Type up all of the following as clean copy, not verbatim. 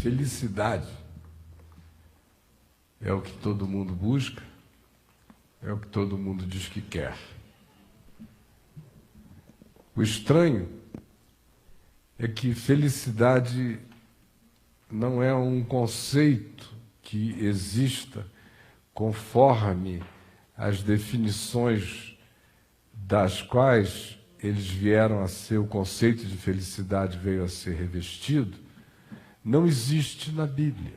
Felicidade é o que todo mundo busca, é o que todo mundo diz que quer. O estranho é que felicidade não é um conceito que exista conforme as definições das quais eles vieram a ser, o conceito de felicidade veio a ser revestido, não existe na Bíblia.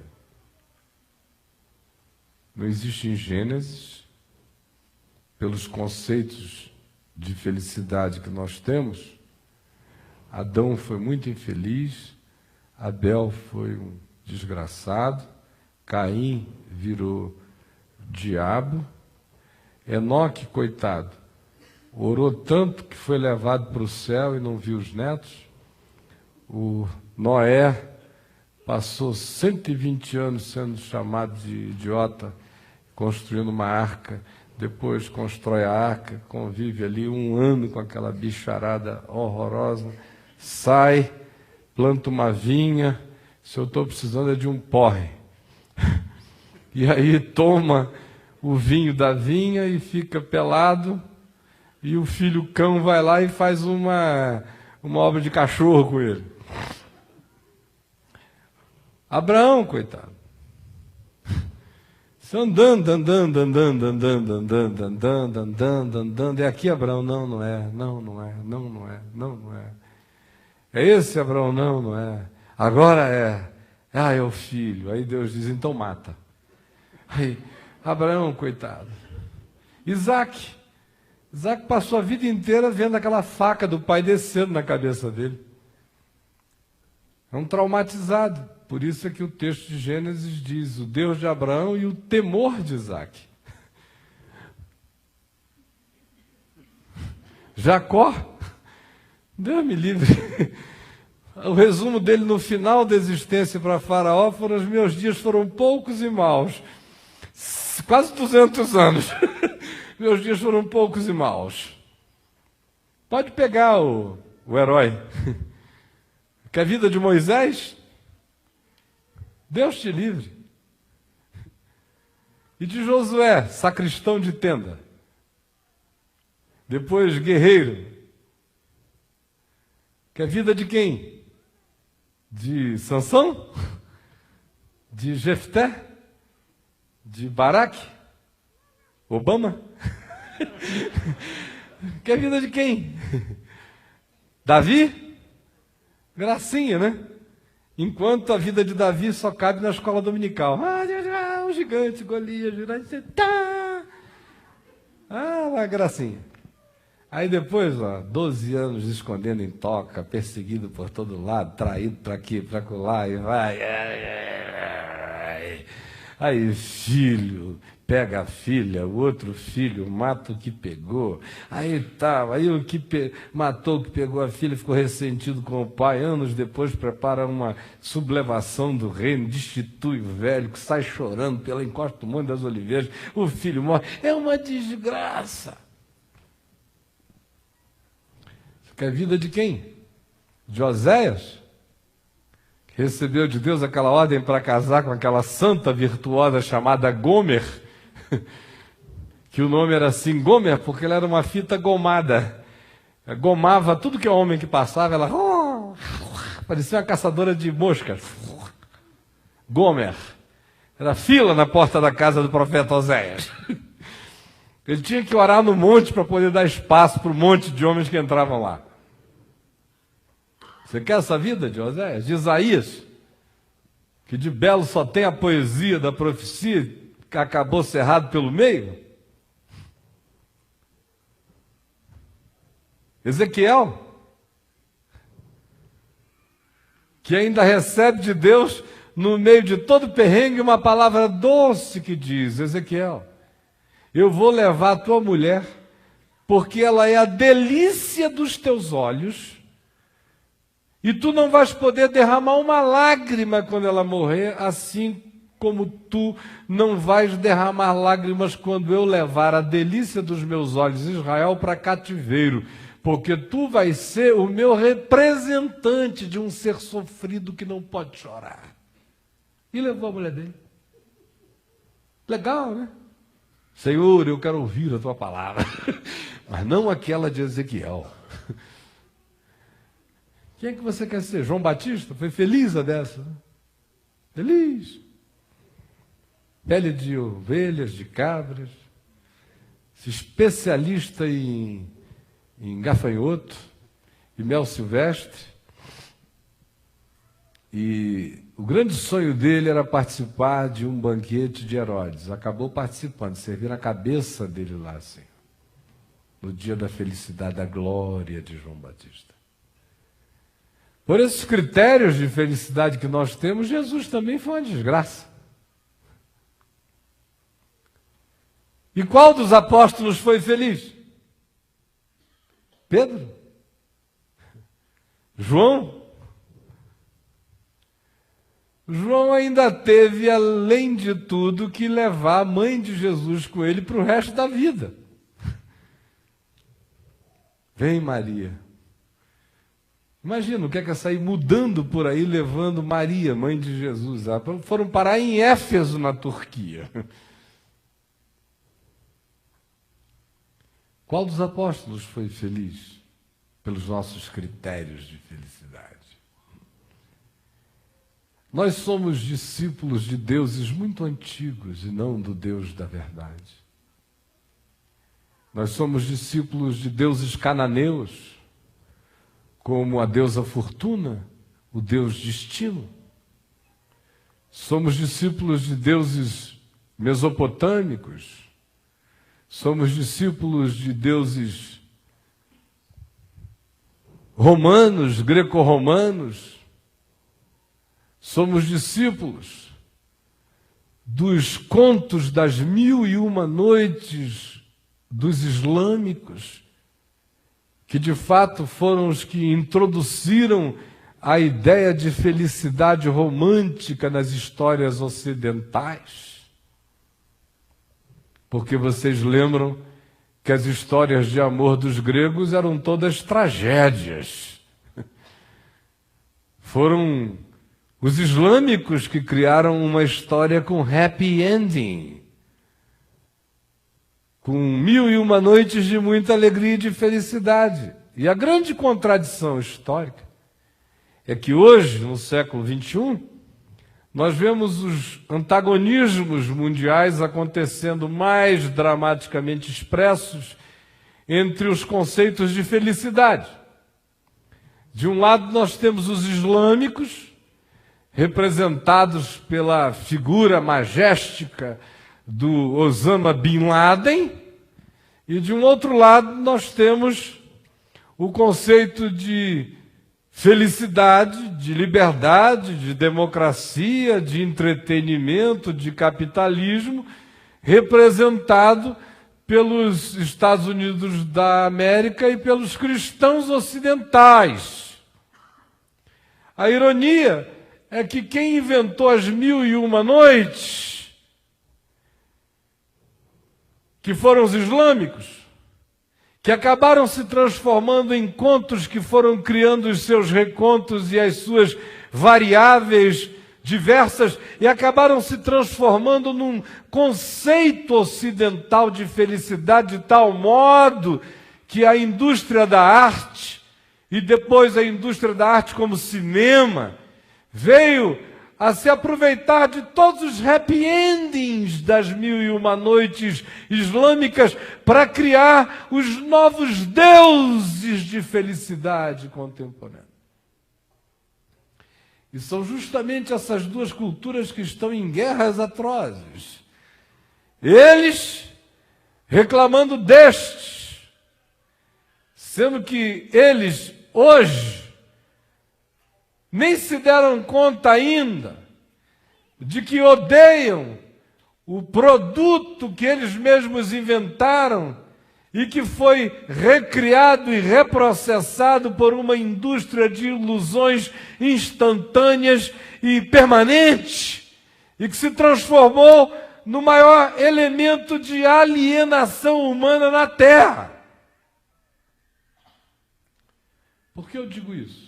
Não existe em Gênesis, pelos conceitos de felicidade que nós temos. Adão foi muito infeliz, Abel foi um desgraçado, Caim virou diabo, Enoque, coitado, orou tanto que foi levado para o céu e não viu os netos. O Noé passou 120 anos sendo chamado de idiota, construindo uma arca, depois constrói a arca, convive ali 1 ano com aquela bicharada horrorosa, sai, planta uma vinha, se eu estou precisando é de um porre. E aí toma o vinho da vinha e fica pelado, e o filho cão vai lá e faz uma obra de cachorro com ele. Abraão, coitado. Andando, é aqui Abraão, não é. É esse Abraão, não é. Agora é. É o filho. Aí Deus diz, então mata. Aí, Abraão, coitado. Isaac passou a vida inteira vendo aquela faca do pai descendo na cabeça dele. É um traumatizado. Por isso é que o texto de Gênesis diz, o Deus de Abraão e o temor de Isaac. Jacó, Deus me livre. O resumo dele no final da existência para Faraó foram: os meus dias foram poucos e maus. Quase 200 anos. Meus dias foram poucos e maus. Pode pegar o herói. Que a vida de Moisés, Deus te livre. E de Josué, sacristão de tenda. Depois, guerreiro. Que a vida de quem? De Sansão? De Jefté? De Baraque? Obama? Que a vida de quem? Davi? Gracinha, né? Enquanto a vida de Davi só cabe na escola dominical. O gigante, Golias, lá, gracinha. Aí depois, 12 anos escondendo em toca, perseguido por todo lado, traído para aqui, para lá, e vai. Aí filho pega a filha, o outro filho mata o que pegou. Aí o que matou o que pegou a filha ficou ressentido com o pai. Anos depois prepara uma sublevação do reino, destitui o velho, que sai chorando pela encosta do Monte das Oliveiras. O filho morre. É uma desgraça. Que é a vida de quem? De Oséias, que recebeu de Deus aquela ordem para casar com aquela santa virtuosa chamada Gomer, que o nome era assim, Gomer, porque ela era uma fita gomada. Gomava tudo que é homem que passava, ela parecia uma caçadora de moscas. Gomer. Era fila na porta da casa do profeta Oséias. Ele tinha que orar no monte para poder dar espaço para o monte de homens que entravam lá. Você quer essa vida de Oséias? De Isaías, que de belo só tem a poesia da profecia, que acabou cerrado pelo meio? Ezequiel, que ainda recebe de Deus, no meio de todo perrengue, uma palavra doce que diz: Ezequiel, eu vou levar a tua mulher, porque ela é a delícia dos teus olhos, e tu não vais poder derramar uma lágrima quando ela morrer, assim como tu não vais derramar lágrimas quando eu levar a delícia dos meus olhos, Israel, para cativeiro, porque tu vais ser o meu representante de um ser sofrido que não pode chorar. E levou a mulher dele. Legal, né? Senhor, eu quero ouvir a tua palavra, mas não aquela de Ezequiel. Quem é que você quer ser? João Batista? Foi feliz a dessa? Né? Feliz. Pele de ovelhas, de cabras, especialista em gafanhoto e mel silvestre. E o grande sonho dele era participar de um banquete de Herodes. Acabou participando, servir a cabeça dele lá, assim, no dia da felicidade, da glória de João Batista. Por esses critérios de felicidade que nós temos, Jesus também foi uma desgraça. E qual dos apóstolos foi feliz? Pedro? João? João ainda teve, além de tudo, que levar a mãe de Jesus com ele para o resto da vida. Vem, Maria. Imagina o que é sair mudando por aí, levando Maria, mãe de Jesus. Foram parar em Éfeso, na Turquia. Qual dos apóstolos foi feliz pelos nossos critérios de felicidade? Nós somos discípulos de deuses muito antigos e não do Deus da verdade. Nós somos discípulos de deuses cananeus, como a deusa Fortuna, o deus destino. Somos discípulos de deuses mesopotâmicos. Somos discípulos de deuses romanos, greco-romanos. Somos discípulos dos contos das 1001 noites dos islâmicos, que de fato foram os que introduziram a ideia de felicidade romântica nas histórias ocidentais. Porque vocês lembram que as histórias de amor dos gregos eram todas tragédias. Foram os islâmicos que criaram uma história com happy ending, com 1001 noites de muita alegria e de felicidade. E a grande contradição histórica é que hoje, no século XXI, nós vemos os antagonismos mundiais acontecendo mais dramaticamente expressos entre os conceitos de felicidade. De um lado, nós temos os islâmicos, representados pela figura magéstica do Osama Bin Laden, e de um outro lado nós temos o conceito de felicidade, de liberdade, de democracia, de entretenimento, de capitalismo, representado pelos Estados Unidos da América e pelos cristãos ocidentais. A ironia é que quem inventou as 1001 noites, que foram os islâmicos, que acabaram se transformando em contos que foram criando os seus recontos e as suas variáveis diversas e acabaram se transformando num conceito ocidental de felicidade de tal modo que a indústria da arte e depois a indústria da arte como cinema veio a se aproveitar de todos os happy endings das 1001 noites islâmicas para criar os novos deuses de felicidade contemporânea. E são justamente essas duas culturas que estão em guerras atrozes. Eles reclamando destes, sendo que eles hoje nem se deram conta ainda de que odeiam o produto que eles mesmos inventaram e que foi recriado e reprocessado por uma indústria de ilusões instantâneas e permanentes, e que se transformou no maior elemento de alienação humana na Terra. Por que eu digo isso?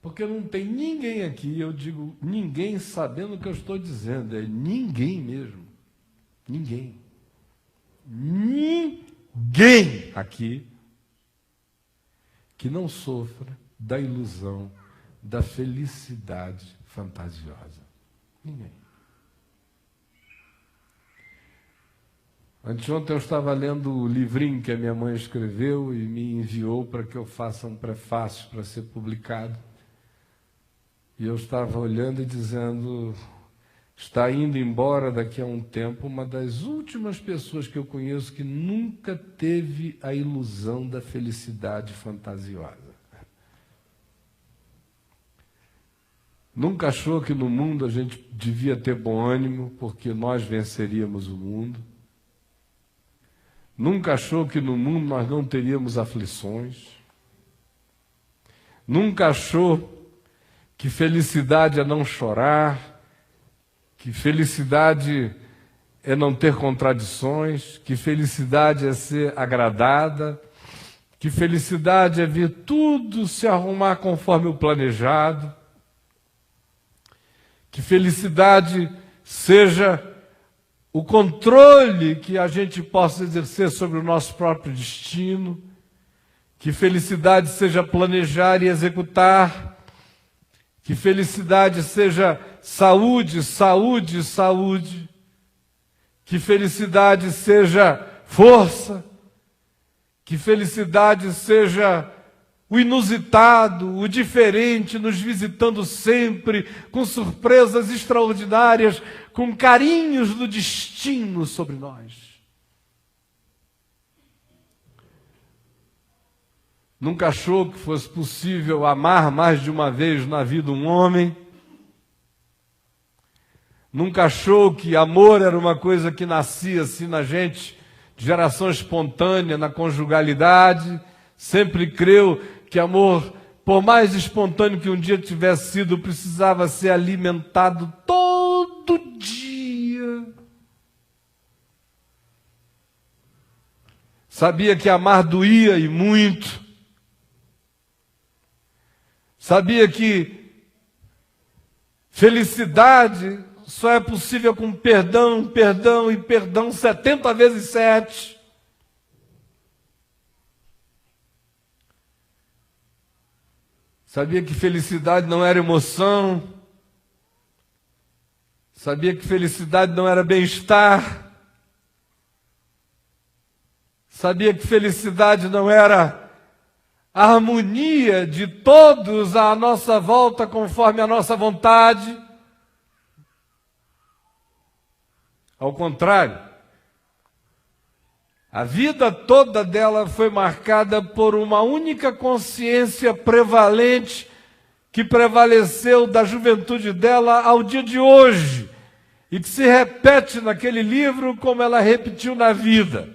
Porque não tem ninguém aqui, eu digo ninguém sabendo o que eu estou dizendo, é ninguém mesmo. Ninguém. Ninguém aqui que não sofra da ilusão da felicidade fantasiosa. Ninguém. Anteontem eu estava lendo o livrinho que a minha mãe escreveu e me enviou para que eu faça um prefácio para ser publicado. E eu estava olhando e dizendo, está indo embora daqui a um tempo uma das últimas pessoas que eu conheço que nunca teve a ilusão da felicidade fantasiosa. Nunca achou que no mundo a gente devia ter bom ânimo porque nós venceríamos o mundo. Nunca achou que no mundo nós não teríamos aflições. Nunca achou que felicidade é não chorar, que felicidade é não ter contradições, que felicidade é ser agradada, que felicidade é ver tudo se arrumar conforme o planejado, que felicidade seja o controle que a gente possa exercer sobre o nosso próprio destino, que felicidade seja planejar e executar, que felicidade seja saúde, saúde, saúde, que felicidade seja força, que felicidade seja o inusitado, o diferente, nos visitando sempre, com surpresas extraordinárias, com carinhos do destino sobre nós. Nunca achou que fosse possível amar mais de uma vez na vida um homem. Nunca achou que amor era uma coisa que nascia assim na gente, de geração espontânea, na conjugalidade. Sempre creu que amor, por mais espontâneo que um dia tivesse sido, precisava ser alimentado todo dia. Sabia que amar doía e muito. Sabia que felicidade só é possível com perdão, perdão e perdão 70 vezes 7. Sabia que felicidade não era emoção. Sabia que felicidade não era bem-estar. Sabia que felicidade não era a harmonia de todos à nossa volta conforme a nossa vontade. Ao contrário, a vida toda dela foi marcada por uma única consciência prevalente que prevaleceu da juventude dela ao dia de hoje e que se repete naquele livro como ela repetiu na vida.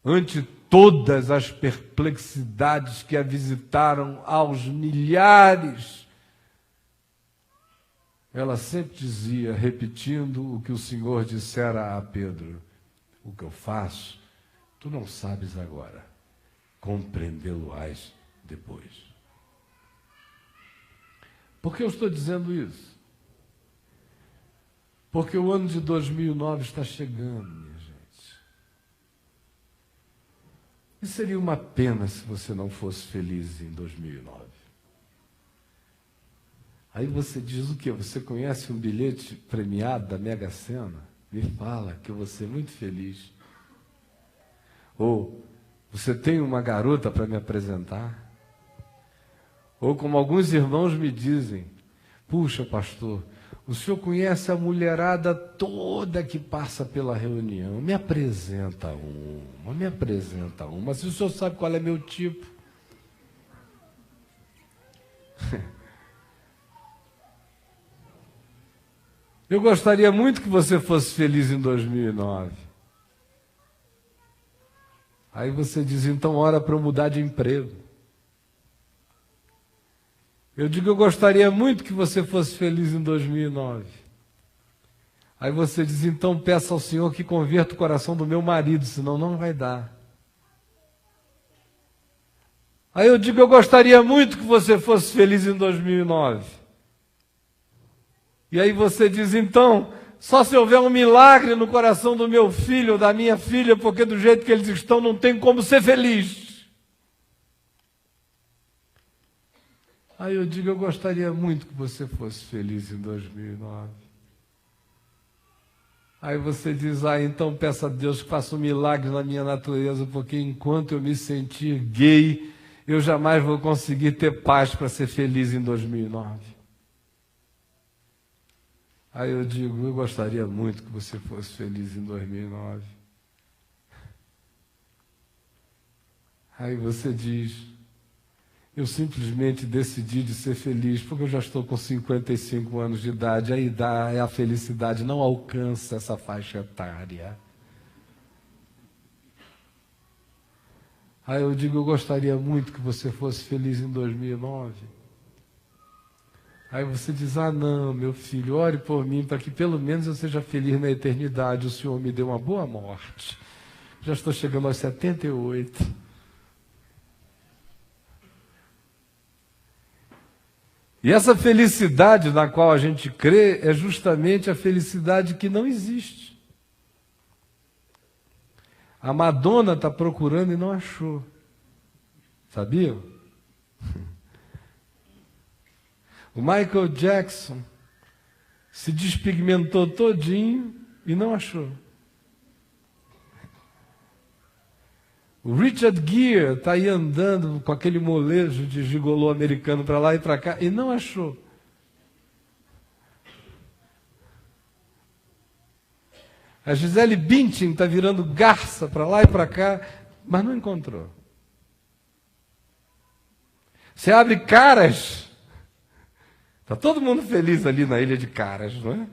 Ante todas as perplexidades que a visitaram aos milhares, ela sempre dizia, repetindo o que o Senhor dissera a Pedro: o que eu faço, tu não sabes agora, compreendê-lo-ás depois. Por que eu estou dizendo isso? Porque o ano de 2009 está chegando, minha gente. E seria uma pena se você não fosse feliz em 2009. Aí você diz o quê? Você conhece um bilhete premiado da Mega Sena? Me fala que eu vou ser muito feliz. Ou você tem uma garota para me apresentar? Ou como alguns irmãos me dizem: puxa, pastor, o senhor conhece a mulherada toda que passa pela reunião. Me apresenta uma, me apresenta uma. Se o senhor sabe qual é meu tipo. Eu gostaria muito que você fosse feliz em 2009. Aí você diz, então ora para eu mudar de emprego. Eu digo, eu gostaria muito que você fosse feliz em 2009. Aí você diz, então peça ao Senhor que converta o coração do meu marido, senão não vai dar. Aí eu digo, eu gostaria muito que você fosse feliz em 2009. E aí você diz, então, só se houver um milagre no coração do meu filho ou da minha filha, porque do jeito que eles estão não tem como ser feliz. Aí eu digo, eu gostaria muito que você fosse feliz em 2009. Aí você diz, então peça a Deus que faça um milagre na minha natureza, porque enquanto eu me sentir gay, eu jamais vou conseguir ter paz para ser feliz em 2009. Aí eu digo, eu gostaria muito que você fosse feliz em 2009. Aí você diz, eu simplesmente decidi de ser feliz, porque eu já estou com 55 anos de idade, a felicidade não alcança essa faixa etária. Aí eu digo, eu gostaria muito que você fosse feliz em 2009. Aí você diz, não, meu filho, ore por mim para que pelo menos eu seja feliz na eternidade. O Senhor me deu uma boa morte. Já estou chegando aos 78. E essa felicidade na qual a gente crê é justamente a felicidade que não existe. A Madonna está procurando e não achou. Sabiam? O Michael Jackson se despigmentou todinho e não achou. O Richard Gere está aí andando com aquele molejo de gigolô americano para lá e para cá e não achou. A Gisele Bündchen está virando garça para lá e para cá, mas não encontrou. Você abre Caras, está todo mundo feliz ali na ilha de Caras, não é?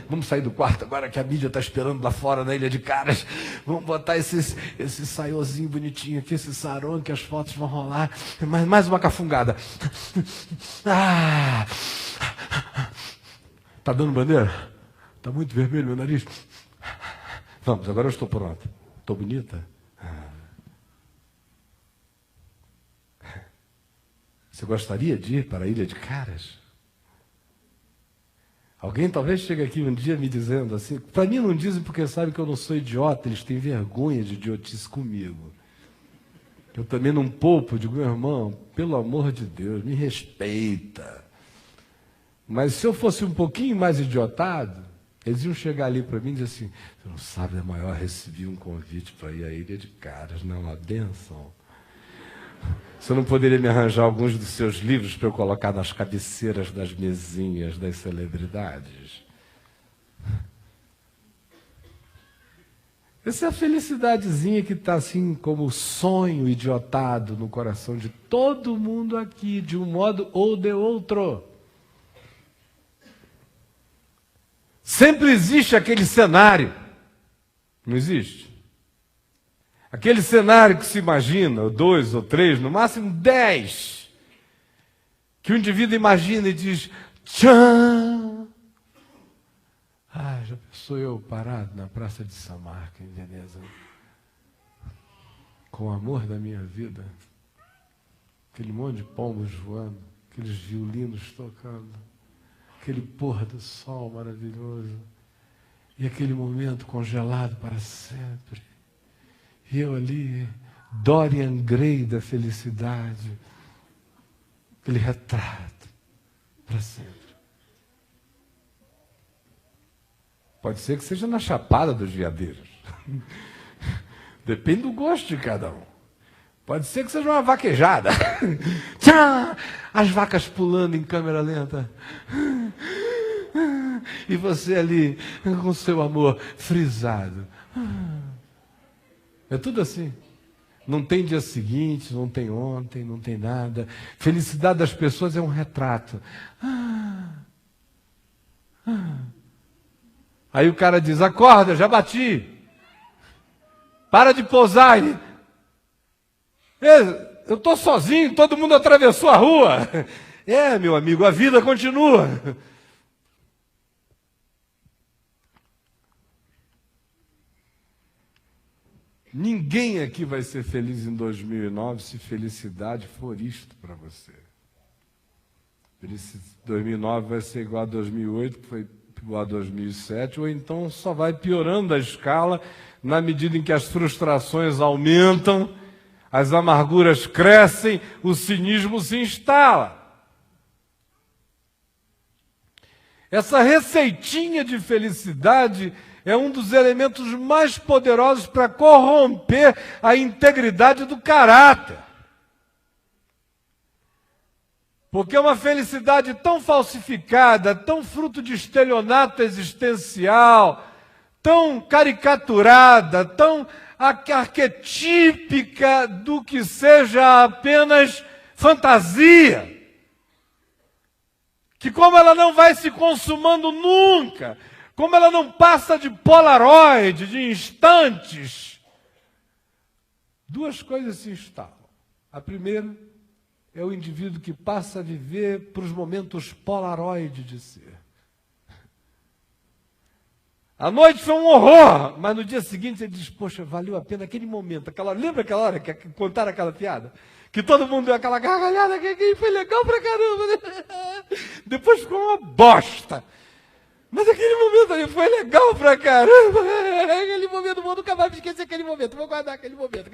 Vamos sair do quarto agora que a mídia está esperando lá fora na ilha de Caras. Vamos botar esse saiozinho bonitinho aqui, esse sarong, que as fotos vão rolar. Mais uma cafungada. Tá dando bandeira? Tá muito vermelho meu nariz. Vamos, agora eu estou pronto. Estou bonita? Você gostaria de ir para a ilha de Caras? Alguém talvez chegue aqui um dia me dizendo assim, para mim não dizem porque sabem que eu não sou idiota, eles têm vergonha de idiotice comigo. Eu também não poupo, digo, meu irmão, pelo amor de Deus, me respeita. Mas se eu fosse um pouquinho mais idiotado, eles iam chegar ali para mim e dizer assim, você não sabe, é maior, recebi um convite para ir à ilha de Caras, não é uma bênção. Você não poderia me arranjar alguns dos seus livros para eu colocar nas cabeceiras das mesinhas das celebridades? Essa é a felicidadezinha que está assim como sonho idiotado no coração de todo mundo aqui, de um modo ou de outro. Sempre existe aquele cenário, não existe? Aquele cenário que se imagina, 2 ou 3, no máximo 10, que o indivíduo imagina e diz, tchan! Já pensou eu parado na Praça de Samarca, em Veneza, com o amor da minha vida, aquele monte de pombos voando, aqueles violinos tocando, aquele pôr do sol maravilhoso, e aquele momento congelado para sempre. E eu ali, Dorian Gray da felicidade, aquele retrato para sempre. Pode ser que seja na Chapada dos Veadeiros. Depende do gosto de cada um. Pode ser que seja uma vaquejada. Tchá! As vacas pulando em câmera lenta. E você ali, com seu amor frisado. É tudo assim. Não tem dia seguinte, não tem ontem, não tem nada. Felicidade das pessoas é um retrato. Aí o cara diz, acorda, já bati. Para de pousar. Eu estou sozinho, todo mundo atravessou a rua. Meu amigo, a vida continua. Ninguém aqui vai ser feliz em 2009 se felicidade for isto para você. 2009 vai ser igual a 2008, que foi igual a 2007, ou então só vai piorando a escala na medida em que as frustrações aumentam, as amarguras crescem, o cinismo se instala. Essa receitinha de felicidade é um dos elementos mais poderosos para corromper a integridade do caráter. Porque uma felicidade tão falsificada, tão fruto de estelionato existencial, tão caricaturada, tão arquetípica do que seja apenas fantasia, que como ela não vai se consumando nunca, como ela não passa de polaroid, de instantes, duas coisas se instalam. A primeira é o indivíduo que passa a viver para os momentos polaroid de ser. A noite foi um horror, mas no dia seguinte ele diz, poxa, valeu a pena aquele momento, lembra aquela hora que contaram aquela piada? Que todo mundo deu aquela gargalhada, que foi legal pra caramba, né? Depois ficou uma bosta. Mas aquele momento ali foi legal pra caramba. Aquele momento, vou nunca mais esquecer aquele momento. Vou guardar aquele momento.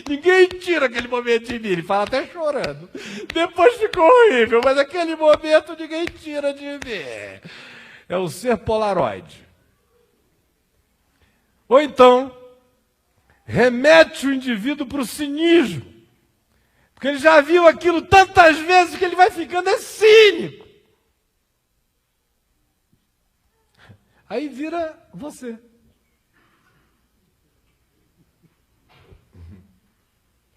Ninguém tira aquele momento de mim. Ele fala até chorando. Depois ficou horrível, mas aquele momento ninguém tira de mim. É o ser polaroid. Ou então, remete o indivíduo para o cinismo. Porque ele já viu aquilo tantas vezes que ele vai ficando cínico. Aí vira você.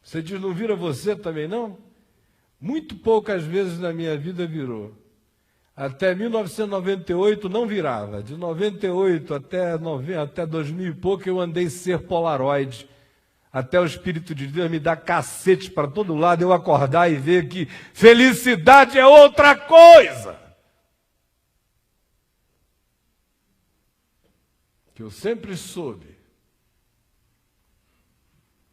Você diz, não vira você também não? Muito poucas vezes na minha vida virou. Até 1998 não virava. De 98 até 2000 e pouco eu andei ser polaroid. Até o Espírito de Deus me dá cacete para todo lado, eu acordar e ver que felicidade é outra coisa. Que eu sempre soube,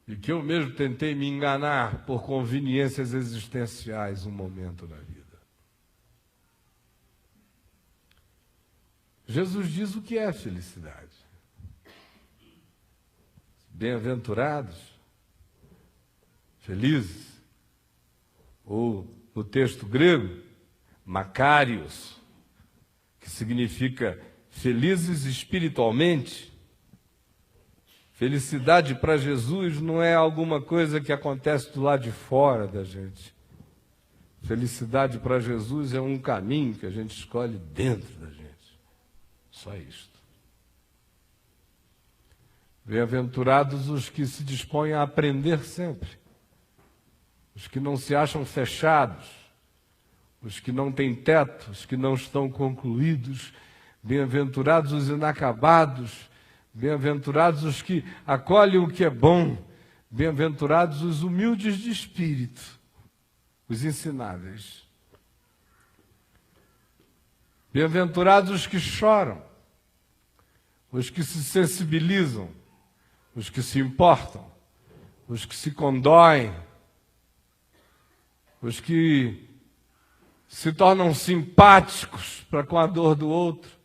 e que eu mesmo tentei me enganar por conveniências existenciais um momento da vida. Jesus diz o que é felicidade. Bem-aventurados, felizes, ou no texto grego, macários, que significa felizes espiritualmente. Felicidade para Jesus não é alguma coisa que acontece do lado de fora da gente. Felicidade para Jesus é um caminho que a gente escolhe dentro da gente. Só isto. Bem-aventurados os que se dispõem a aprender sempre. Os que não se acham fechados. Os que não têm teto. Os que não estão concluídos. Bem-aventurados os inacabados, bem-aventurados os que acolhem o que é bom, bem-aventurados os humildes de espírito, os ensináveis. Bem-aventurados os que choram, os que se sensibilizam, os que se importam, os que se condoem, os que se tornam simpáticos para com a dor do outro.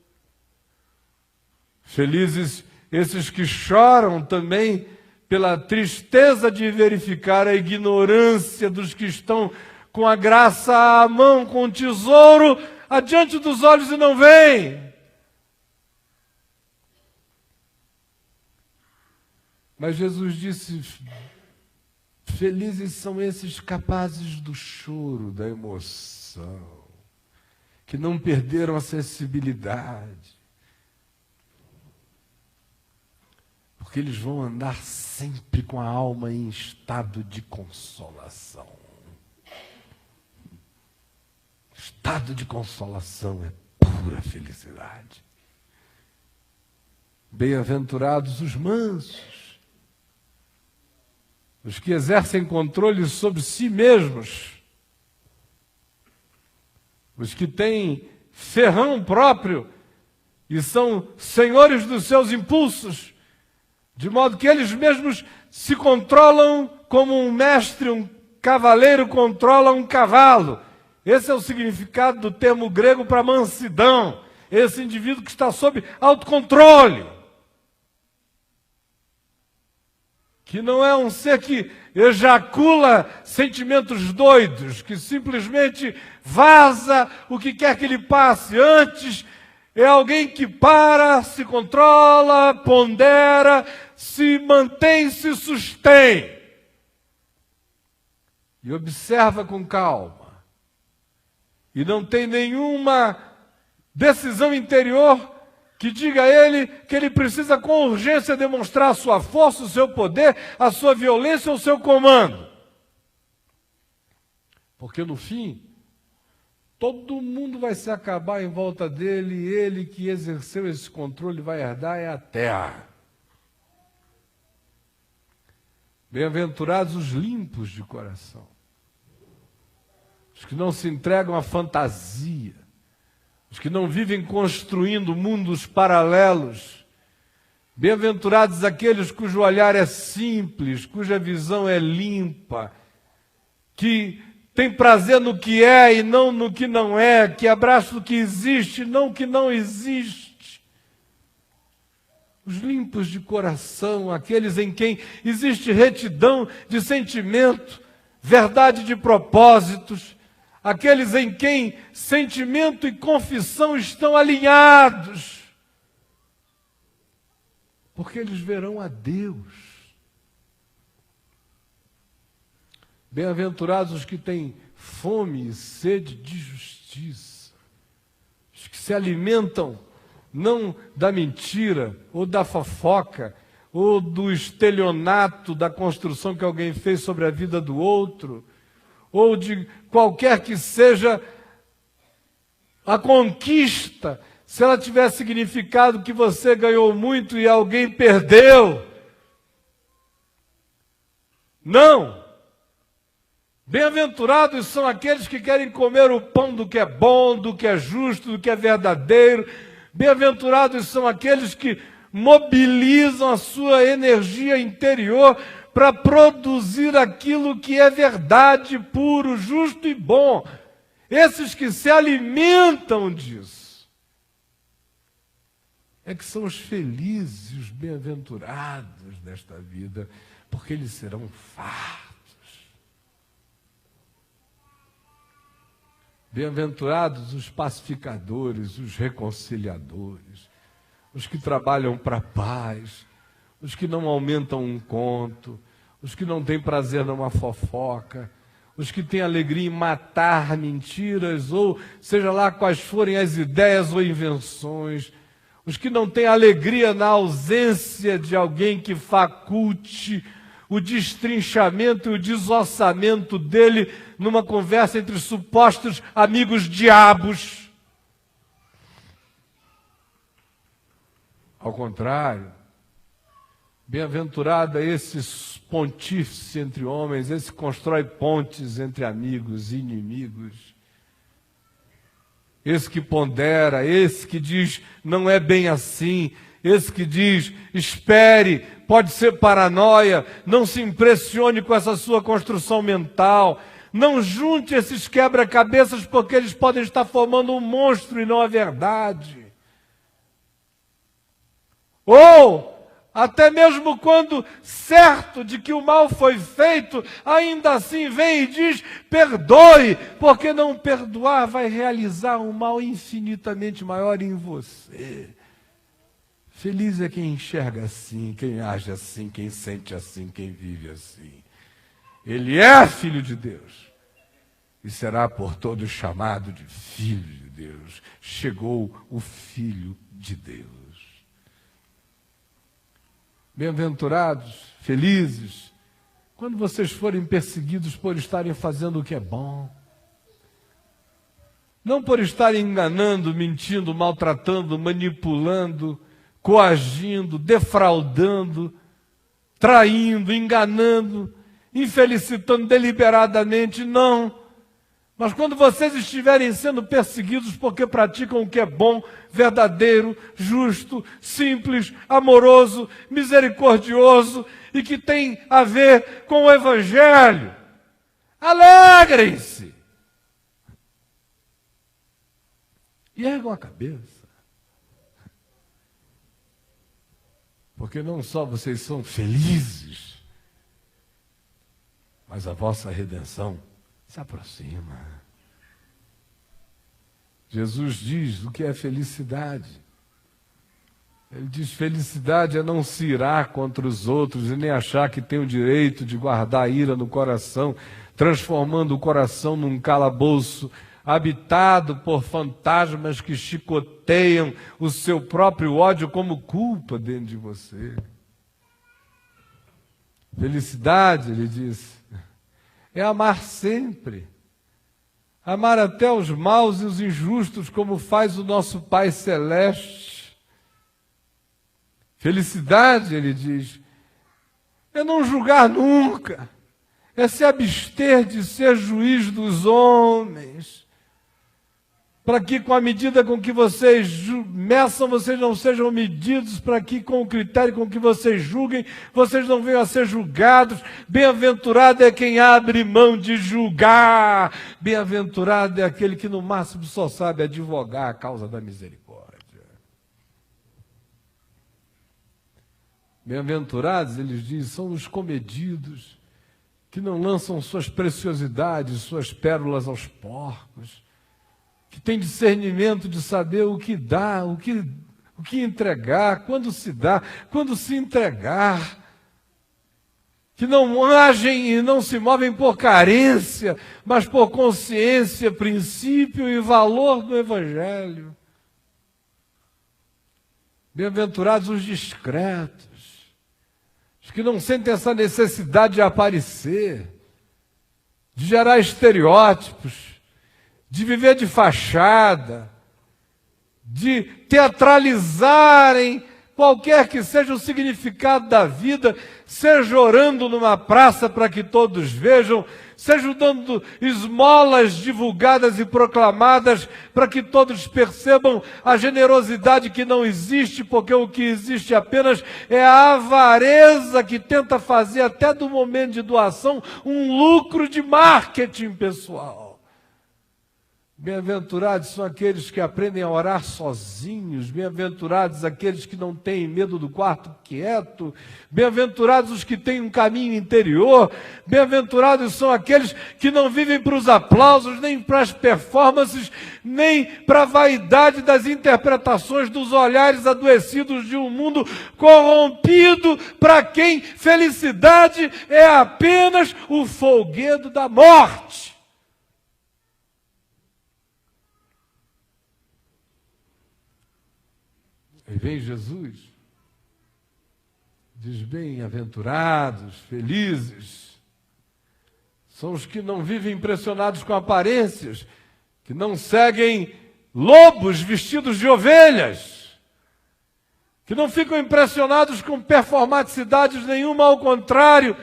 Felizes esses que choram também pela tristeza de verificar a ignorância dos que estão com a graça à mão, com o tesouro adiante dos olhos e não veem. Mas Jesus disse, felizes são esses capazes do choro, da emoção, que não perderam a sensibilidade. Porque eles vão andar sempre com a alma em estado de consolação. Estado de consolação é pura felicidade. Bem-aventurados os mansos, os que exercem controle sobre si mesmos, os que têm ferrão próprio e são senhores dos seus impulsos. de modo que eles mesmos se controlam como um mestre, um cavaleiro controla um cavalo. Esse é o significado do termo grego para mansidão. Esse indivíduo que está sob autocontrole. Que não é um ser que ejacula sentimentos doidos, que simplesmente vaza o que quer que lhe passe. Antes, é alguém que para, se controla, pondera, se mantém, se sustém. E observa com calma. E não tem nenhuma decisão interior que diga a ele que ele precisa com urgência demonstrar a sua força, o seu poder, a sua violência, o seu comando. Porque no fim, todo mundo vai se acabar em volta dele e ele que exerceu esse controle vai herdar é a terra. Bem-aventurados os limpos de coração, os que não se entregam à fantasia, os que não vivem construindo mundos paralelos. Bem-aventurados aqueles cujo olhar é simples, cuja visão é limpa, que tem prazer no que é e não no que não é, que abraça o que existe e não o que não existe. Os limpos de coração, aqueles em quem existe retidão de sentimento, verdade de propósitos, aqueles em quem sentimento e confissão estão alinhados, porque eles verão a Deus. Bem-aventurados os que têm fome e sede de justiça, os que se alimentam não da mentira, ou da fofoca, ou do estelionato da construção que alguém fez sobre a vida do outro, ou de qualquer que seja a conquista, se ela tiver significado que você ganhou muito e alguém perdeu. Não! Bem-aventurados são aqueles que querem comer o pão do que é bom, do que é justo, do que é verdadeiro. Bem-aventurados são aqueles que mobilizam a sua energia interior para produzir aquilo que é verdade, puro, justo e bom. Esses que se alimentam disso é que são os felizes, os bem-aventurados desta vida, porque eles serão fartos. Bem-aventurados os pacificadores, os reconciliadores, os que trabalham para a paz, os que não aumentam um conto, os que não têm prazer numa fofoca, os que têm alegria em matar mentiras, ou seja lá quais forem as ideias ou invenções, os que não têm alegria na ausência de alguém que faculte o destrinchamento e o desossamento dele numa conversa entre supostos amigos diabos. Ao contrário, bem-aventurado é esse pontífice entre homens, esse que constrói pontes entre amigos e inimigos. Esse que pondera, esse que diz, não é bem assim. Esse que diz, espere, pode ser paranoia, não se impressione com essa sua construção mental. Não junte esses quebra-cabeças porque eles podem estar formando um monstro e não a verdade. Ou, até mesmo quando certo de que o mal foi feito, ainda assim vem e diz, perdoe, porque não perdoar vai realizar um mal infinitamente maior em você. Feliz é quem enxerga assim, quem age assim, quem sente assim, quem vive assim. Ele é filho de Deus e será por todos chamado de filho de Deus. Chegou o Filho de Deus. Bem-aventurados, felizes, quando vocês forem perseguidos por estarem fazendo o que é bom. Não por estarem enganando, mentindo, maltratando, manipulando, coagindo, defraudando, traindo, enganando, infelicitando deliberadamente, não. Mas quando vocês estiverem sendo perseguidos porque praticam o que é bom, verdadeiro, justo, simples, amoroso, misericordioso e que tem a ver com o Evangelho, alegrem-se e ergam a cabeça. Porque não só vocês são felizes, mas a vossa redenção se aproxima. Jesus diz o que é felicidade. Ele diz: felicidade é não se irar contra os outros e nem achar que tem o direito de guardar a ira no coração, transformando o coração num calabouço habitado por fantasmas que chicoteiam o seu próprio ódio como culpa dentro de você. Felicidade, ele diz, é amar sempre, amar até os maus e os injustos, como faz o nosso Pai Celeste. Felicidade, ele diz, é não julgar nunca, é se abster de ser juiz dos homens, para que com a medida com que vocês meçam, vocês não sejam medidos, para que com o critério com que vocês julguem, vocês não venham a ser julgados. Bem-aventurado é quem abre mão de julgar. Bem-aventurado é aquele que no máximo só sabe advogar a causa da misericórdia. Bem-aventurados, eles dizem, são os comedidos, que não lançam suas preciosidades, suas pérolas aos porcos, que tem discernimento de saber o que dá, o que entregar, quando se dá, quando se entregar, que não agem e não se movem por carência, mas por consciência, princípio e valor do Evangelho. Bem-aventurados os discretos, os que não sentem essa necessidade de aparecer, de gerar estereótipos, de viver de fachada, de teatralizarem qualquer que seja o significado da vida, seja orando numa praça para que todos vejam, seja dando esmolas divulgadas e proclamadas para que todos percebam a generosidade que não existe, porque o que existe apenas é a avareza que tenta fazer até do momento de doação um lucro de marketing pessoal. Bem-aventurados são aqueles que aprendem a orar sozinhos, bem-aventurados aqueles que não têm medo do quarto quieto, bem-aventurados os que têm um caminho interior, bem-aventurados são aqueles que não vivem para os aplausos, nem para as performances, nem para a vaidade das interpretações dos olhares adoecidos de um mundo corrompido, para quem felicidade é apenas o folguedo da morte. Aí vem Jesus, diz: bem-aventurados, felizes, são os que não vivem impressionados com aparências, que não seguem lobos vestidos de ovelhas, que não ficam impressionados com performaticidades nenhuma, ao contrário,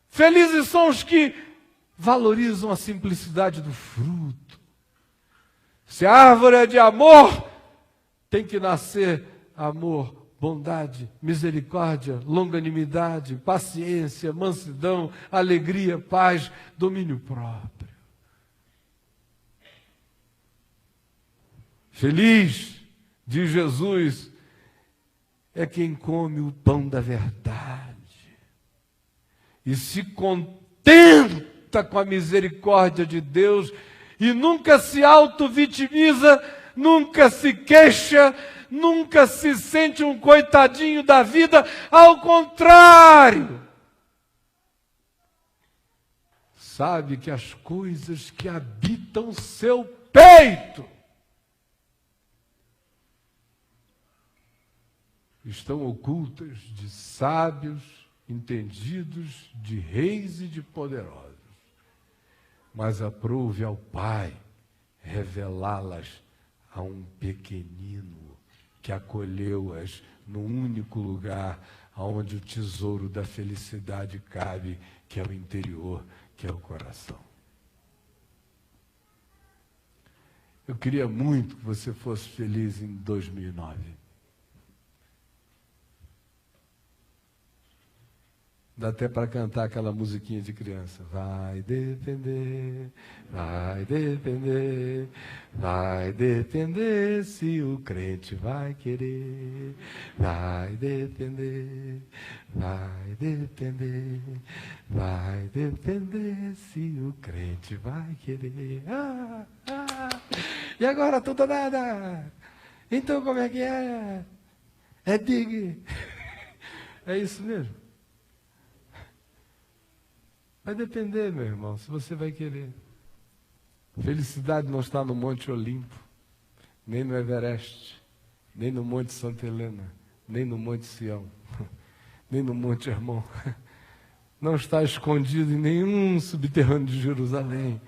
felizes são os que valorizam a simplicidade do fruto. Se a árvore é de amor, tem que nascer amor, bondade, misericórdia, longanimidade, paciência, mansidão, alegria, paz, domínio próprio. Feliz, diz Jesus, é quem come o pão da verdade e se contenta com a misericórdia de Deus e nunca se auto-vitimiza, nunca se queixa, nunca se sente um coitadinho da vida, ao contrário. Sabe que as coisas que habitam seu peito estão ocultas de sábios, entendidos, de reis e de poderosos. Mas aprouve ao Pai revelá-las a um pequenino que acolheu-as no único lugar onde o tesouro da felicidade cabe, que é o interior, que é o coração. Eu queria muito que você fosse feliz em 2009. Dá até para cantar aquela musiquinha de criança. Vai depender se o crente vai querer. Vai depender se o crente vai querer. E agora tudo ou nada. Então como é que é? É big. É isso mesmo. Vai depender, meu irmão, se você vai querer. Felicidade não está no Monte Olimpo, nem no Everest, nem no Monte Santa Helena, nem no Monte Sião, nem no Monte Hermon. Não está escondido em nenhum subterrâneo de Jerusalém.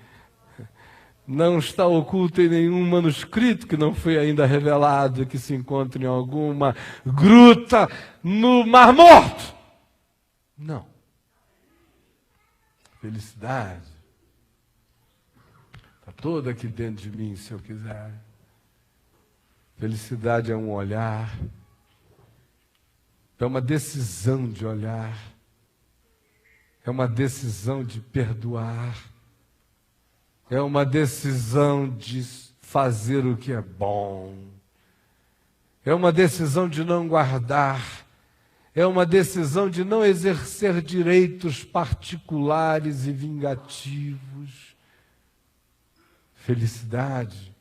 Não está oculto em nenhum manuscrito que não foi ainda revelado, que se encontra em alguma gruta no Mar Morto. Não. Felicidade está toda aqui dentro de mim, se eu quiser. Felicidade é um olhar, é uma decisão de olhar, é uma decisão de perdoar, é uma decisão de fazer o que é bom, é uma decisão de não guardar, é uma decisão de não exercer direitos particulares e vingativos. Felicidade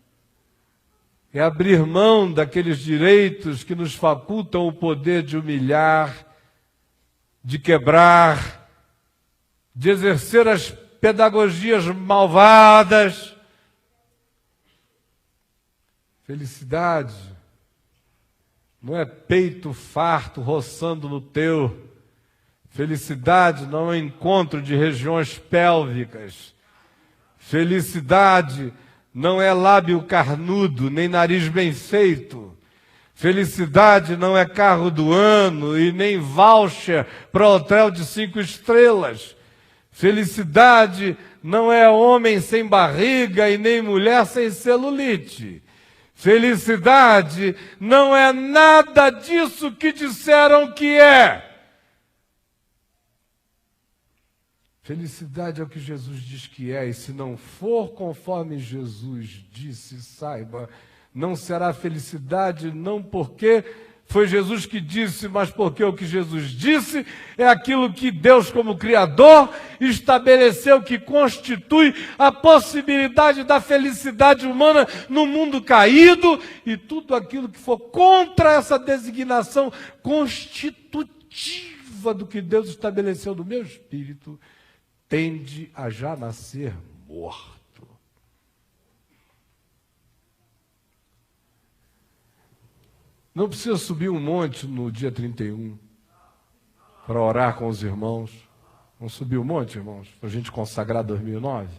é abrir mão daqueles direitos que nos facultam o poder de humilhar, de quebrar, de exercer as pedagogias malvadas. Felicidade não é peito farto roçando no teu. Felicidade não é encontro de regiões pélvicas. Felicidade não é lábio carnudo, nem nariz bem feito. Felicidade não é carro do ano e nem voucher para hotel de 5 estrelas. Felicidade não é homem sem barriga e nem mulher sem celulite. Felicidade não é nada disso que disseram que é. Felicidade é o que Jesus diz que é, e se não for conforme Jesus disse, saiba, não será felicidade, não porque foi Jesus que disse, mas porque o que Jesus disse é aquilo que Deus, como Criador, estabeleceu que constitui a possibilidade da felicidade humana no mundo caído, e tudo aquilo que for contra essa designação constitutiva do que Deus estabeleceu no meu espírito, tende a já nascer morto. Não precisa subir um monte no dia 31 para orar com os irmãos. Vamos subir um monte, irmãos, para a gente consagrar 2009?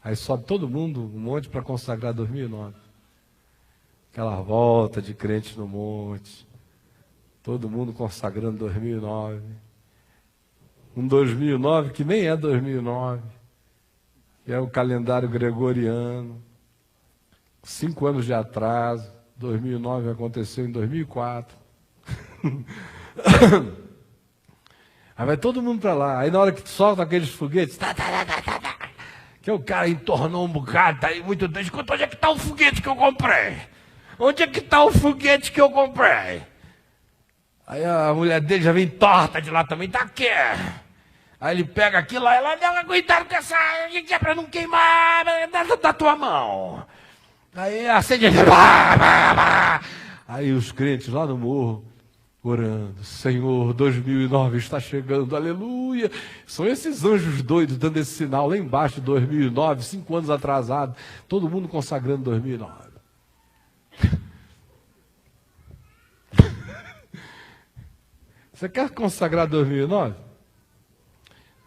Aí sobe todo mundo um monte para consagrar 2009. Aquela volta de crente no monte. Todo mundo consagrando 2009. Um 2009 que nem é 2009. Que é o calendário gregoriano. 5 anos de atraso. 2009 aconteceu em 2004. Aí vai todo mundo para lá. Aí na hora que solta aqueles foguetes, que o cara entornou um bocado, tá aí muito doido. Escuta, onde é que está o foguete que eu comprei? Onde é que está o foguete que eu comprei? Aí a mulher dele já vem torta de lá também, tá aqui. Aí ele pega aquilo, aí ela dá cuidado com essa, que é para não queimar da tua mão. Aí acende, aí os crentes lá no morro, orando, Senhor, 2009 está chegando, aleluia. São esses anjos doidos dando esse sinal lá embaixo de 2009, 5 anos atrasado, todo mundo consagrando 2009. Você quer consagrar 2009?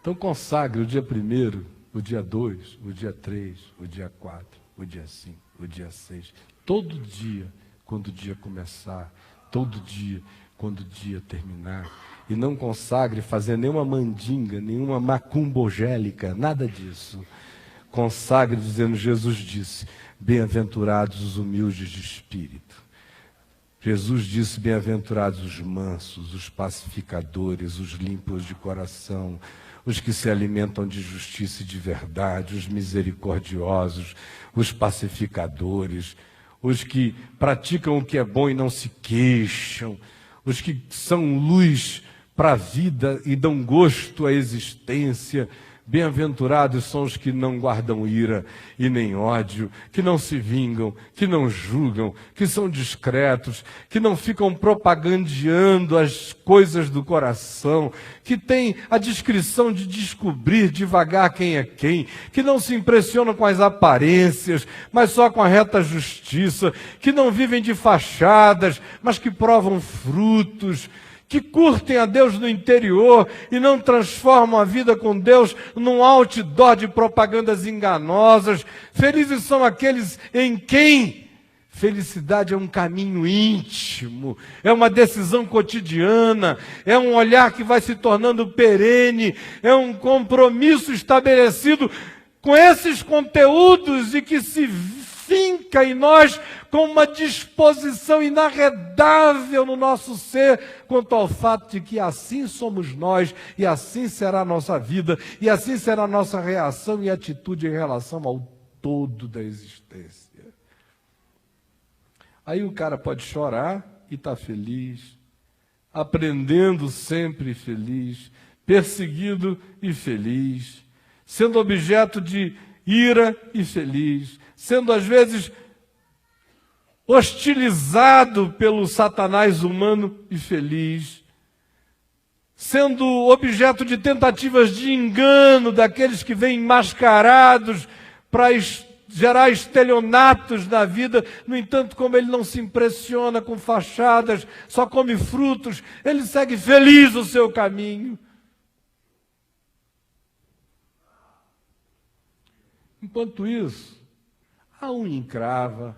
Então consagre o dia 1º, o dia 2, o dia 3, o dia 4, o dia 5. O dia 6, todo dia, quando o dia começar, todo dia, quando o dia terminar, e não consagre fazer nenhuma mandinga, nenhuma macumbogélica, nada disso. Consagre dizendo, Jesus disse, Bem-aventurados os humildes de espírito. Jesus disse, bem-aventurados os mansos, os pacificadores, os limpos de coração, os que se alimentam de justiça e de verdade, os misericordiosos, os pacificadores, os que praticam o que é bom e não se queixam, os que são luz para a vida e dão gosto à existência. Bem-aventurados são os que não guardam ira e nem ódio, que não se vingam, que não julgam, que são discretos, que não ficam propagandeando as coisas do coração, que têm a discrição de descobrir devagar quem é quem, que não se impressionam com as aparências, mas só com a reta justiça, que não vivem de fachadas, mas que provam frutos, que curtem a Deus no interior e não transformam a vida com Deus num outdoor de propagandas enganosas. Felizes são aqueles em quem felicidade é um caminho íntimo, é uma decisão cotidiana, é um olhar que vai se tornando perene, é um compromisso estabelecido com esses conteúdos e que se finca em nós com uma disposição inarredável no nosso ser quanto ao fato de que assim somos nós e assim será a nossa vida e assim será a nossa reação e atitude em relação ao todo da existência. Aí o cara pode chorar e estar feliz, aprendendo sempre feliz, perseguido e feliz, sendo objeto de ira e feliz, sendo às vezes hostilizado pelo Satanás humano e feliz, sendo objeto de tentativas de engano daqueles que vêm mascarados para gerar estelionatos na vida. No entanto, como ele não se impressiona com fachadas, só come frutos, ele segue feliz o seu caminho. Enquanto isso, a unha encrava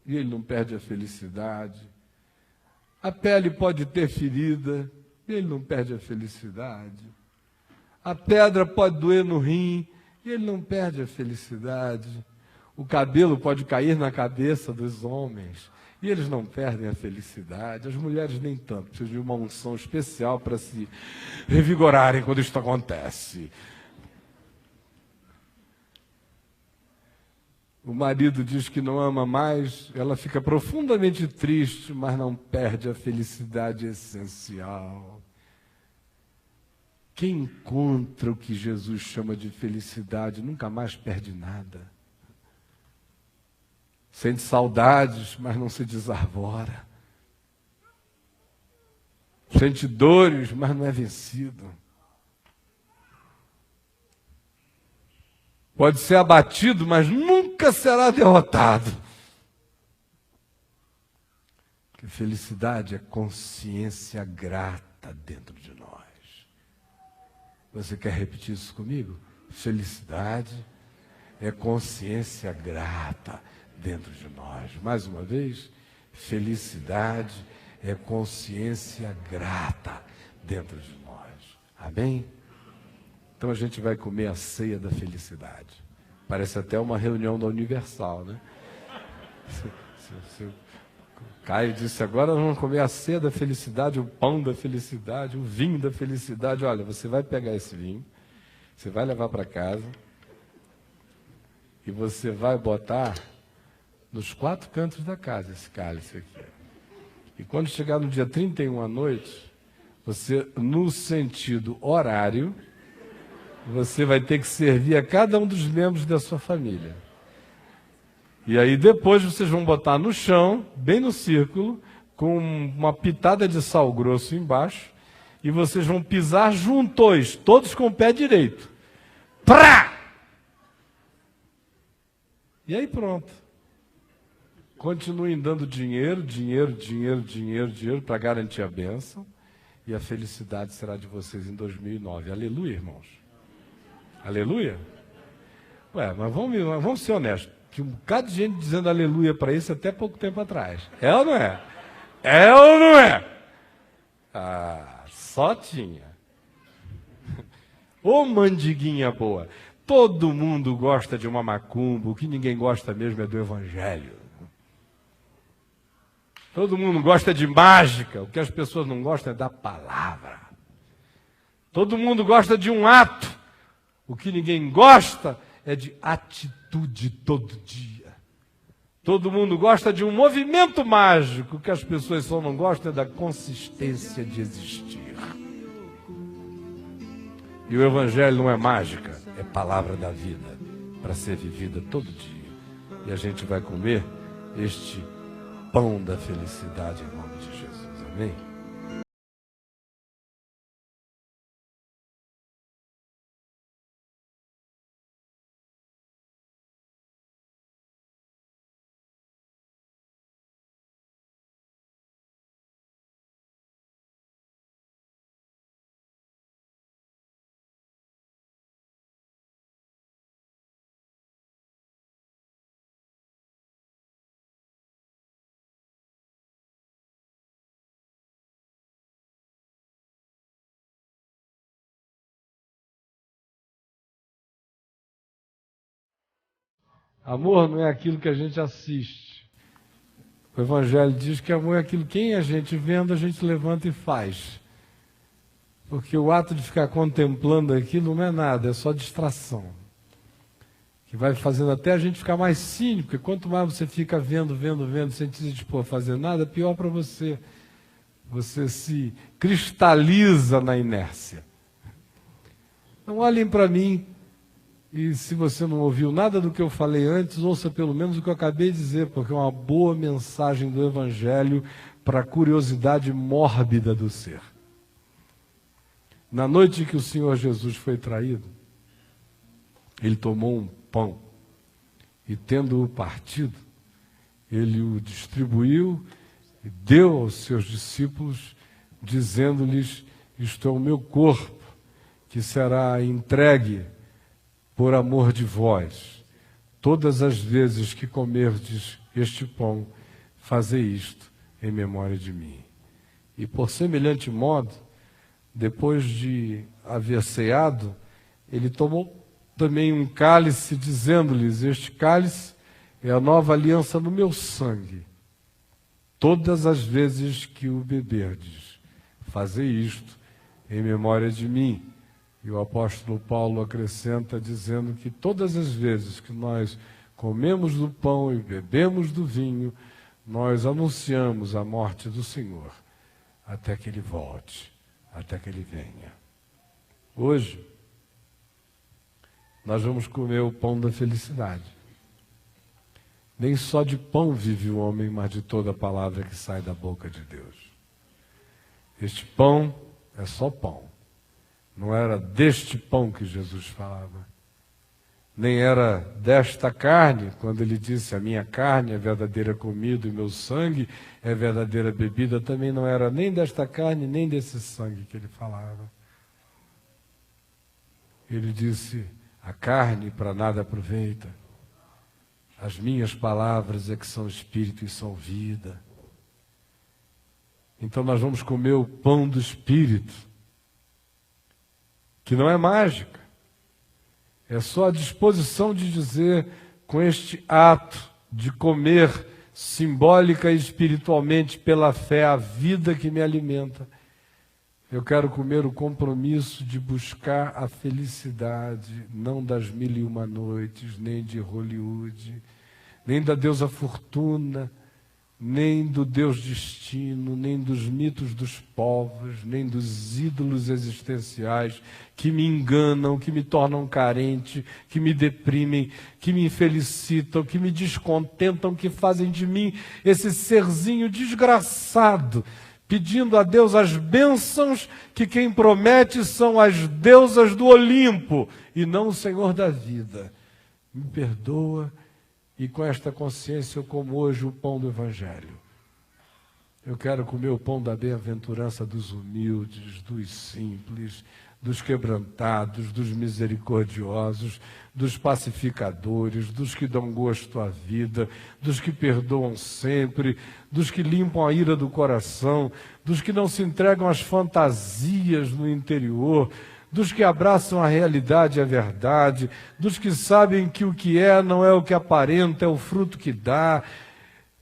e ele não perde a felicidade. A pele pode ter ferida e ele não perde a felicidade. A pedra pode doer no rim e ele não perde a felicidade. O cabelo pode cair na cabeça dos homens e eles não perdem a felicidade. As mulheres nem tanto, precisam de uma unção especial para se revigorarem quando isto acontece. O marido diz que não ama mais, ela fica profundamente triste, mas não perde a felicidade essencial. Quem encontra o que Jesus chama de felicidade nunca mais perde nada. Sente saudades, mas não se desarvora. Sente dores, mas não é vencido. Pode ser abatido, mas nunca será derrotado. Porque felicidade é consciência grata dentro de nós. Você quer repetir isso comigo? Felicidade é consciência grata dentro de nós. Mais uma vez, felicidade é consciência grata dentro de nós. Amém? Então a gente vai comer a ceia da felicidade. Parece até uma reunião da Universal, né? O Caio disse, agora nós vamos comer a ceia da felicidade, o pão da felicidade, o vinho da felicidade. Olha, você vai pegar esse vinho, você vai levar para casa e você vai botar nos 4 cantos da casa esse cálice aqui. E quando chegar no dia 31 à noite, você, no sentido horário, você vai ter que servir a cada um dos membros da sua família. E aí depois vocês vão botar no chão, bem no círculo, com uma pitada de sal grosso embaixo, e vocês vão pisar juntos, todos com o pé direito. Prá! E aí pronto. Continuem dando dinheiro para garantir a bênção, e a felicidade será de vocês em 2009. Aleluia, irmãos. Aleluia? Ué, mas vamos ser honestos. Tinha um bocado de gente dizendo aleluia para isso até pouco tempo atrás. É ou não é? É ou não é? Ah, só tinha. Ô mandiguinha boa. Todo mundo gosta de uma macumba, o que ninguém gosta mesmo é do Evangelho. Todo mundo gosta de mágica, o que as pessoas não gostam é da palavra. Todo mundo gosta de um ato, o que ninguém gosta é de atitude todo dia. Todo mundo gosta de um movimento mágico, o que as pessoas só não gostam é da consistência de existir. E o Evangelho não é mágica, é palavra da vida, para ser vivida todo dia. E a gente vai comer este pão da felicidade em nome de Jesus. Amém? Amor não é aquilo que a gente assiste. O Evangelho diz que amor é aquilo que a gente vendo, a gente levanta e faz. Porque o ato de ficar contemplando aquilo não é nada, é só distração. Que vai fazendo até a gente ficar mais cínico, porque quanto mais você fica vendo, sem se dispor a fazer nada, pior para você. Você se cristaliza na inércia. Então olhem para mim. E se você não ouviu nada do que eu falei antes, ouça pelo menos o que eu acabei de dizer, porque é uma boa mensagem do Evangelho para a curiosidade mórbida do ser. Na noite que o Senhor Jesus foi traído, ele tomou um pão e, tendo-o partido, ele o distribuiu e deu aos seus discípulos, dizendo-lhes: isto é o meu corpo, que será entregue por amor de vós. Todas as vezes que comerdes este pão, fazei isto em memória de mim. E por semelhante modo, depois de haver ceado, ele tomou também um cálice, dizendo-lhes: este cálice é a nova aliança no meu sangue. Todas as vezes que o beberdes, fazei isto em memória de mim. E o apóstolo Paulo acrescenta dizendo que todas as vezes que nós comemos do pão e bebemos do vinho, nós anunciamos a morte do Senhor até que Ele volte, até que Ele venha. Hoje, nós vamos comer o pão da felicidade. Nem só de pão vive o homem, mas de toda a palavra que sai da boca de Deus. Este pão é só pão. Não era deste pão que Jesus falava. Nem era desta carne, quando ele disse: a minha carne é verdadeira comida e meu sangue é verdadeira bebida. Também não era nem desta carne, nem desse sangue que ele falava. Ele disse: a carne para nada aproveita. As minhas palavras é que são espírito e são vida. Então nós vamos comer o pão do Espírito, que não é mágica, é só a disposição de dizer, com este ato de comer simbólica e espiritualmente pela fé a vida que me alimenta, eu quero comer o compromisso de buscar a felicidade, não das 1001 noites, nem de Hollywood, nem da deusa Fortuna, nem do Deus Destino, nem dos mitos dos povos, nem dos ídolos existenciais que me enganam, que me tornam carente, que me deprimem, que me infelicitam, que me descontentam, que fazem de mim esse serzinho desgraçado, pedindo a Deus as bênçãos que quem promete são as deusas do Olimpo e não o Senhor da vida. Me perdoa. E com esta consciência eu como hoje o pão do Evangelho. Eu quero comer o pão da bem-aventurança dos humildes, dos simples, dos quebrantados, dos misericordiosos, dos pacificadores, dos que dão gosto à vida, dos que perdoam sempre, dos que limpam a ira do coração, dos que não se entregam às fantasias no interior, dos que abraçam a realidade e a verdade, dos que sabem que o que é não é o que aparenta, é o fruto que dá.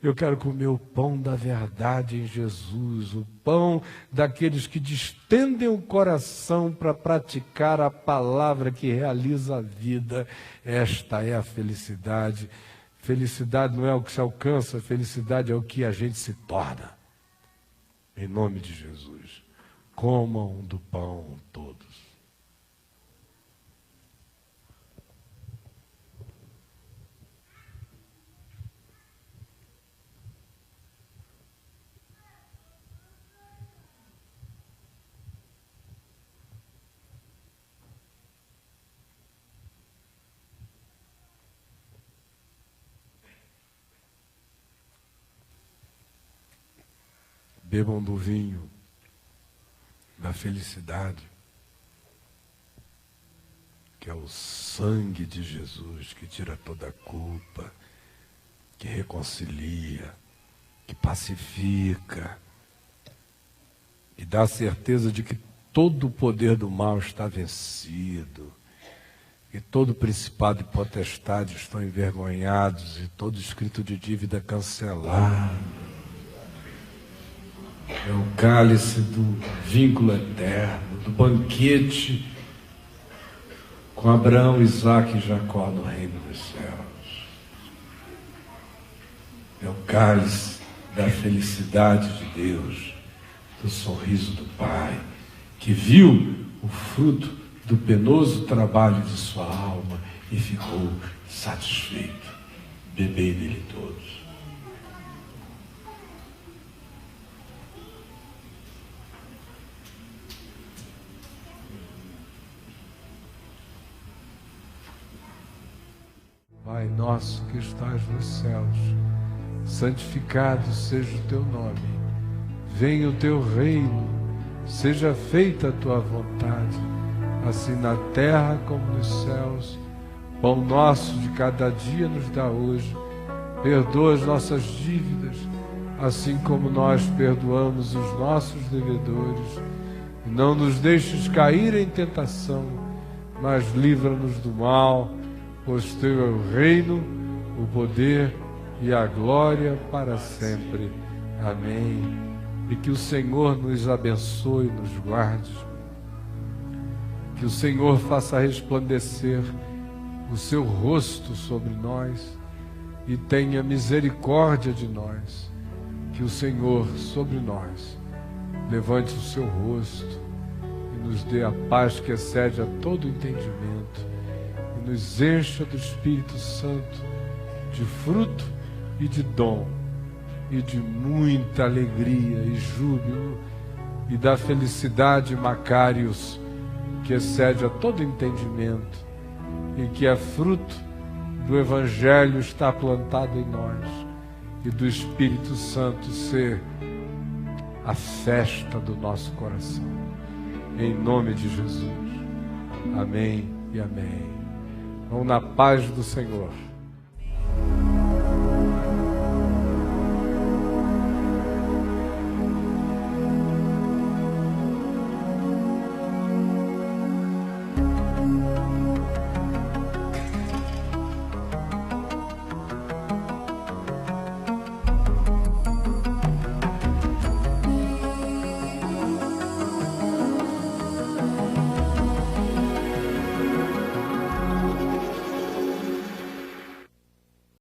Eu quero comer o pão da verdade em Jesus, o pão daqueles que distendem o coração para praticar a palavra que realiza a vida. Esta é a felicidade. Felicidade não é o que se alcança, felicidade é o que a gente se torna. Em nome de Jesus, comam do pão todos. Bebam do vinho da felicidade, que é o sangue de Jesus, que tira toda a culpa, que reconcilia, que pacifica, e dá a certeza de que todo o poder do mal está vencido, que todo principado e potestade estão envergonhados e todo escrito de dívida cancelado. É o cálice do vínculo eterno, do banquete com Abraão, Isaque e Jacó no reino dos céus. É o cálice da felicidade de Deus, do sorriso do Pai, que viu o fruto do penoso trabalho de sua alma e ficou satisfeito. Bebei dele todos. Pai nosso que estás nos céus, santificado seja o teu nome. Venha o teu reino, seja feita a tua vontade, assim na terra como nos céus. Pão nosso de cada dia nos dá hoje. Perdoa as nossas dívidas, assim como nós perdoamos os nossos devedores. E não nos deixes cair em tentação, mas livra-nos do mal, pois teu é o reino, o poder e a glória para sempre. Amém. E que o Senhor nos abençoe e nos guarde. Que o Senhor faça resplandecer o seu rosto sobre nós e tenha misericórdia de nós. Que o Senhor sobre nós levante o seu rosto e nos dê a paz que excede a todo entendimento. Nos encha do Espírito Santo, de fruto e de dom, e de muita alegria e júbilo, e da felicidade Macários, que excede a todo entendimento, e que é fruto do Evangelho estar plantado em nós, e do Espírito Santo ser a festa do nosso coração. Em nome de Jesus. Amém e amém. Vão na paz do Senhor.